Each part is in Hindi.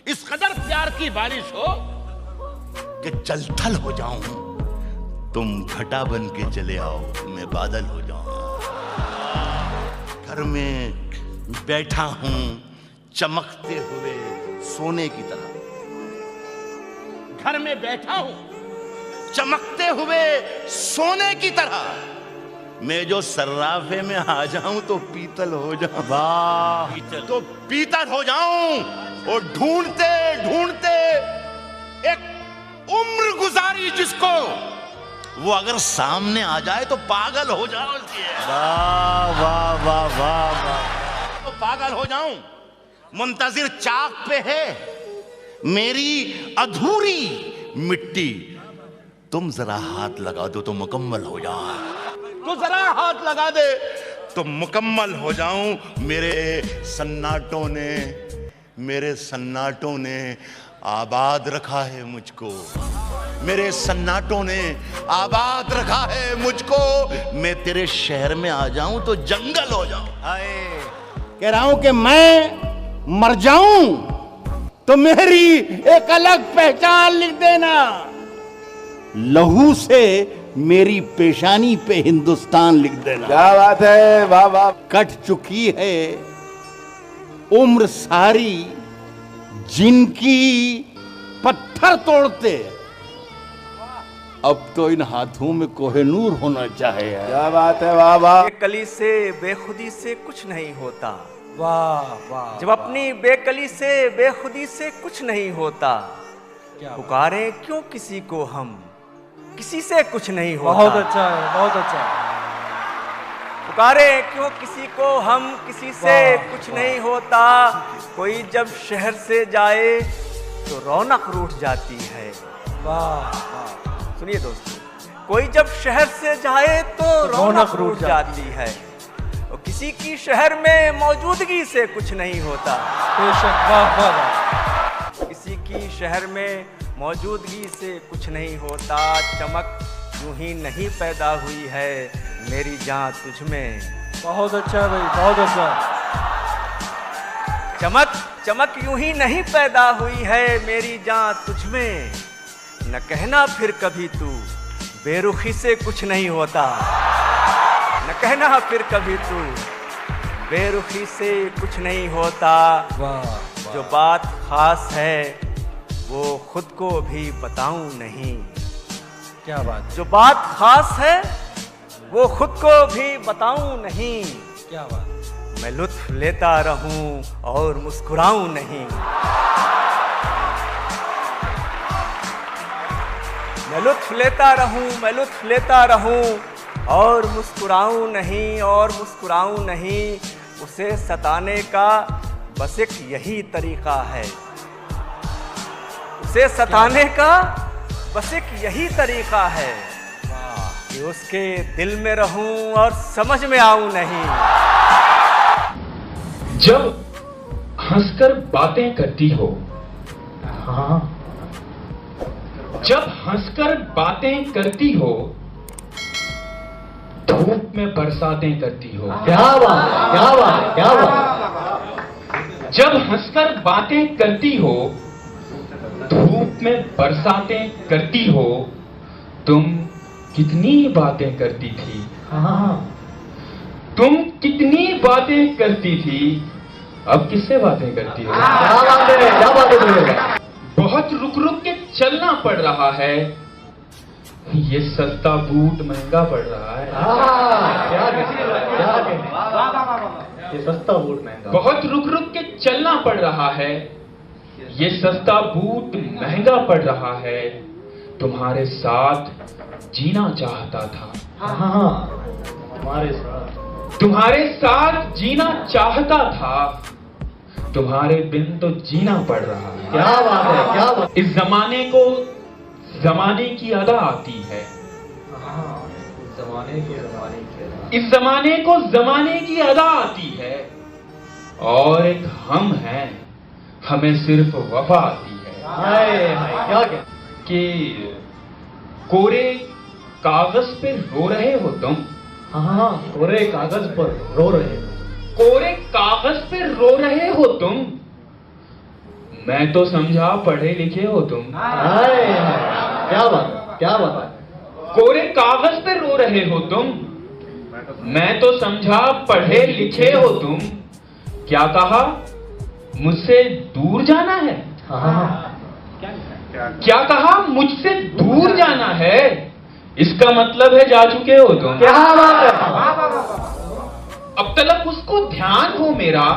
इस कदर प्यार की बारिश हो कि जलथल हो जाऊं, तुम घटा बन के चले आओ, मैं बादल हो जाऊं। घर में बैठा हूं चमकते हुए सोने की तरह, घर में बैठा हूं चमकते हुए सोने की तरह। मैं जो सर्राफे में आ जाऊं तो पीतल हो जाऊं। वाह, तो पीतल हो जाऊं और ढूंढते ढूंढते एक उम्र गुजारी जिसको, वो अगर सामने आ जाए तो पागल हो जाओ। वाह वाह वाह वाह वाह, तो पागल हो जाऊं। मुंतजिर चाक पे है मेरी अधूरी मिट्टी, तुम जरा हाथ लगा दो तो मुकम्मल हो जाऊं। तो जरा हाथ लगा दे तो मुकम्मल हो जाऊं। मेरे सन्नाटों ने आबाद रखा है मुझको, मेरे सन्नाटों ने आबाद रखा है मुझको। मैं तेरे शहर में आ जाऊं तो जंगल हो जाऊं। कह रहा हूं कि मैं मर जाऊं तो मेरी एक अलग पहचान लिख देना। लहू से मेरी पेशानी पे हिंदुस्तान लिख देना। क्या बात है, वाह वाह। कट चुकी है उम्र सारी जिनकी पत्थर तोड़ते, अब तो इन हाथों में कोहिनूर होना चाहिए। क्या बात है, वाह वाह। बेकली से बेखुदी से कुछ नहीं होता। वाह वाह। जब अपनी बेकली से बेखुदी से कुछ नहीं होता, पुकारे क्यों किसी को हम, किसी से कुछ नहीं होता। बहुत अच्छा है, बहुत अच्छा है। पुकारे क्यों किसी को हम, किसी से कुछ नहीं होता। कोई जब शहर से जाए तो रौनक रूठ जाती है। वाह वाह। सुनिए दोस्तों, कोई जब शहर से जाए तो रौनक रूठ जाती है, और किसी की शहर में मौजूदगी से कुछ नहीं होता। बेशक, वाह वाह वाह। किसी की शहर में मौजूदगी से कुछ नहीं होता। चमक यूं ही नहीं पैदा हुई है मेरी जान तुझ में। बहुत अच्छा है भाई, बहुत अच्छा। चमक यूं ही नहीं पैदा हुई है मेरी जान तुझ में। न कहना फिर कभी तू बेरुखी से कुछ नहीं होता। न कहना फिर कभी तू बेरुखी से कुछ नहीं होता। वाह। जो बात खास है वो खुद को भी बताऊं नहीं। क्या बात। जो बात खास है वो खुद को भी बताऊं नहीं। क्या बात। मैं लुत्फ लेता रहूं और मुस्कुराऊं नहीं। मैं लुत्फ लेता रहूं और मुस्कुराऊं नहीं, और मुस्कुराऊं नहीं। उसे सताने का बस एक यही तरीका है। उसे सताने का बस एक यही तरीका है कि उसके दिल में रहूं और समझ में आऊं नहीं। जब हंसकर बातें करती हो, हाँ, जब हंसकर बातें करती हो, धूप में बरसातें करती हो। क्या बात है, क्या बात है, क्या बात। जब हंसकर बातें करती हो, धूप में बरसातें करती हो, तुम कितनी बातें करती थी। हाँ, तुम कितनी बातें करती थी, अब किससे बातें करती हो। क्या बात है, क्या बात है। बहुत रुक रुक के चलना पड़ रहा है, ये सस्ता बूट महंगा पड़ रहा है। ये सस्ता बूट महंगा। बहुत रुक रुक के चलना पड़ रहा है, ये सस्ता बूट महंगा पड़ रहा है। तुम्हारे साथ जीना चाहता था। हाँ, तुम्हारे साथ जीना चाहता था, तुम्हारे बिन तो जीना पड़ रहा है। क्या बात है, क्या बात। इस जमाने को जमाने की अदा आती है। इस जमाने को जमाने की अदा आती है, और एक हम हैं, हमें सिर्फ वफा आती है। क्या क्या कि कोरे कागज पे रो रहे हो तुम। हाँ, कोरे कागज पर रो रहे हो। कोरे कागज पे रो रहे हो तुम, मैं तो समझा पढ़े लिखे हो तुम। हाय हाय, क्या बात है, क्या बात है। कोरे कागज पे रो रहे हो तुम। मैं तो समझा पढ़े लिखे हो तुम। क्या कहा, मुझसे दूर जाना है? हाँ, क्या कहा, मुझसे दूर जाना है? इसका मतलब है जा चुके हो तुम। क्या बात है। अब तलक उसको ध्यान हो मेरा,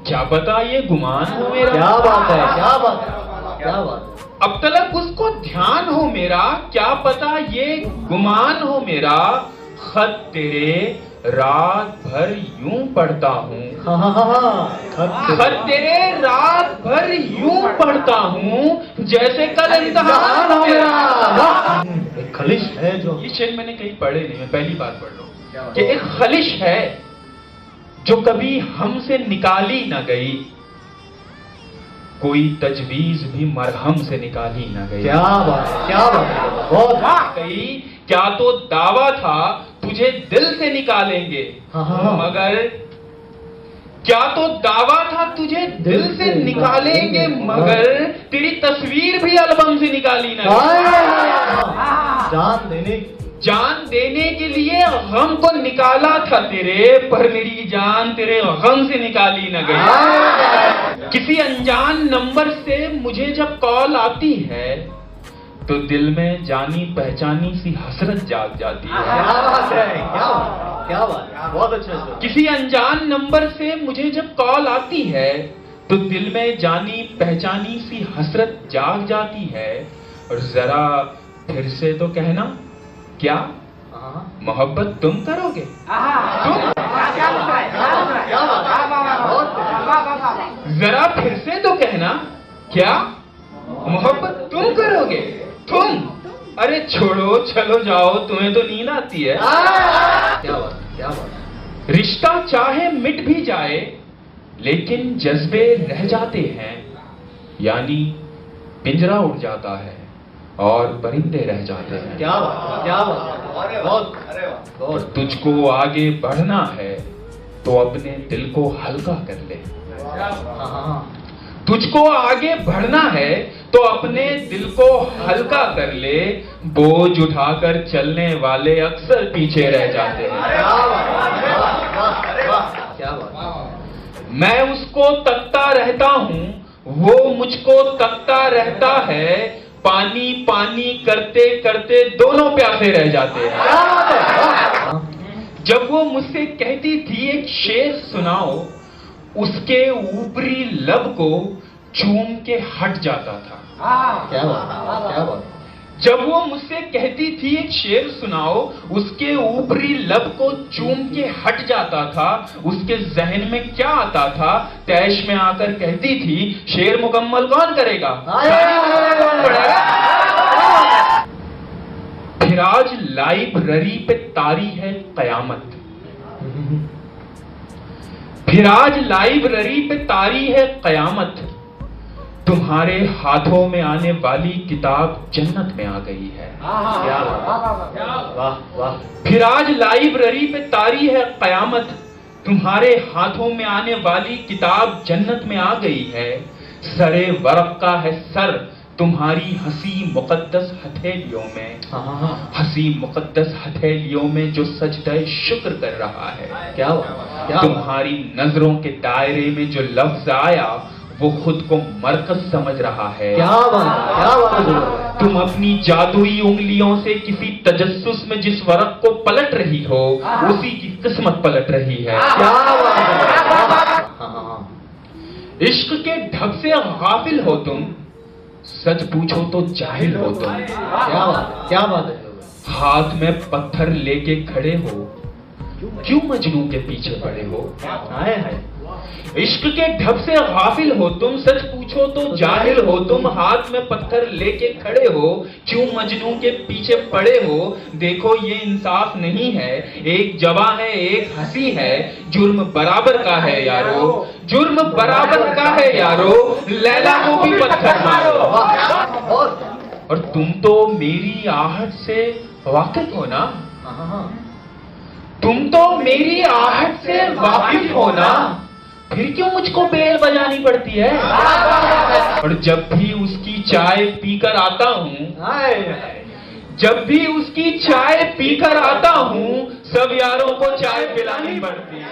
क्या पता ये गुमान हो मेरा। क्या बात है, क्या बात है, क्या बात है। अब तलक उसको ध्यान हो मेरा, क्या पता ये गुमान हो मेरा। खत तेरे रात भर यूं पढ़ता हूँ। खत तेरे रात भर यूं पढ़ता हूँ जैसे कल इम्तिहान हो मेरा। एक खलिश है जो, ये शेर मैंने कहीं पढ़े नहीं, मैं पहली बार पढ़ रहा हूँ कि एक खलिश है जो कभी हमसे निकाली ना गई, कोई तजवीज भी मरहम से निकाली ना गई। क्या बात है, क्या बात है, बहुत गई। क्या तो दावा था तुझे दिल से निकालेंगे, मगर क्या तो दावा था तुझे दिल से निकालेंगे, मगर तेरी तस्वीर भी एल्बम से निकाली ना गई। जान देने के लिए गम को निकाला था तेरे, पर मेरी जान तेरे गम से निकाली न गई। किसी अनजान नंबर से मुझे जब कॉल आती है तो दिल में जानी पहचानी सी हसरत जाग जाती है। क्या बात है, क्या बात है, बहुत अच्छा। किसी अनजान नंबर से मुझे जब कॉल आती है तो दिल में जानी पहचानी सी हसरत जाग जाती है। और जरा फिर से तो कहना, क्या मोहब्बत तुम करोगे? जरा फिर से तो कहना, क्या मोहब्बत तुम करोगे? तुम? अरे छोड़ो, चलो जाओ, तुम्हें तो नींद आती है। क्या बात, क्या बात। रिश्ता चाहे मिट भी जाए लेकिन जज्बे रह जाते हैं, यानी पिंजरा उड़ जाता है और परिंदे रह जाते हैं। क्या बात, क्या बात, बहुत बहुत। तुझको आगे बढ़ना है तो अपने दिल को हल्का कर ले। तुझको आगे बढ़ना है तो अपने दिल को हल्का कर ले। बोझ उठाकर चलने वाले अक्सर पीछे रह जाते हैं। क्या बात। मैं उसको तकता रहता हूँ, वो मुझको तकता रहता है। पानी पानी करते करते दोनों प्यासे रह जाते हैं। जब वो मुझसे कहती थी एक शेर सुनाओ, उसके ऊपरी लब को चूम के हट जाता था। क्या बात, क्या बात। जब वो मुझसे कहती थी एक शेर सुनाओ, उसके ऊपरी लब को चूम के हट जाता था। उसके जहन में क्या आता था, तैश में आकर कहती थी, शेर मुकम्मल कौन करेगा? कौन पढ़ेगा? फिर आज लाइब्रेरी पे तारी है कयामत। फिर आज लाइब्रेरी पे तारी है कयामत। तुम्हारे हाथों में आने वाली किताब जन्नत में आ गई है। क्या बात, वाह वाह। फिर आज लाइब्रेरी पे तारी है कयामत। तुम्हारे हाथों में आने वाली किताब जन्नत में आ गई है। सरे वरक का है सर तुम्हारी हंसी मुकद्दस हथेलियों में। हंसी मुकद्दस हथेलियों में जो सजदे शुक्र कर रहा है। क्या बात, क्या तुम्हारी नजरों के दायरे में जो लफ्ज आया वो खुद को मरकज समझ रहा है। क्या बात, क्या बात। तुम अपनी जादुई उंगलियों से किसी तजस्सुस में जिस वरक को पलट रही हो, उसी की किस्मत पलट रही है। क्या बात। इश्क के ढब से गाफिल हो तुम, सच पूछो तो जाहिल हो तुम। क्या बात, क्या बात है। हाथ में पत्थर लेके खड़े हो, क्यों मजनू के पीछे पड़े हो? हाय हाय। इश्क के ढब से गाफिल हो तुम, सच पूछो तो जाहिल हो तुम। हाथ में पत्थर लेके खड़े हो, क्यों मजनू के पीछे पड़े हो? देखो ये इंसाफ नहीं है, एक जवा है एक हंसी है। जुर्म बराबर का है यारो, जुर्म बराबर का है यारो। लैला को भी पत्थर मारो। और तुम तो मेरी आहट से वाकिफ हो ना? तुम तो मेरी आहट से वाकिफ हो ना? फिर क्यों मुझको बेल बजानी पड़ती है? और जब भी उसकी चाय पीकर आता हूँ, जब भी उसकी चाय पीकर आता हूँ, सब यारों को चाय पिलानी पड़ती है।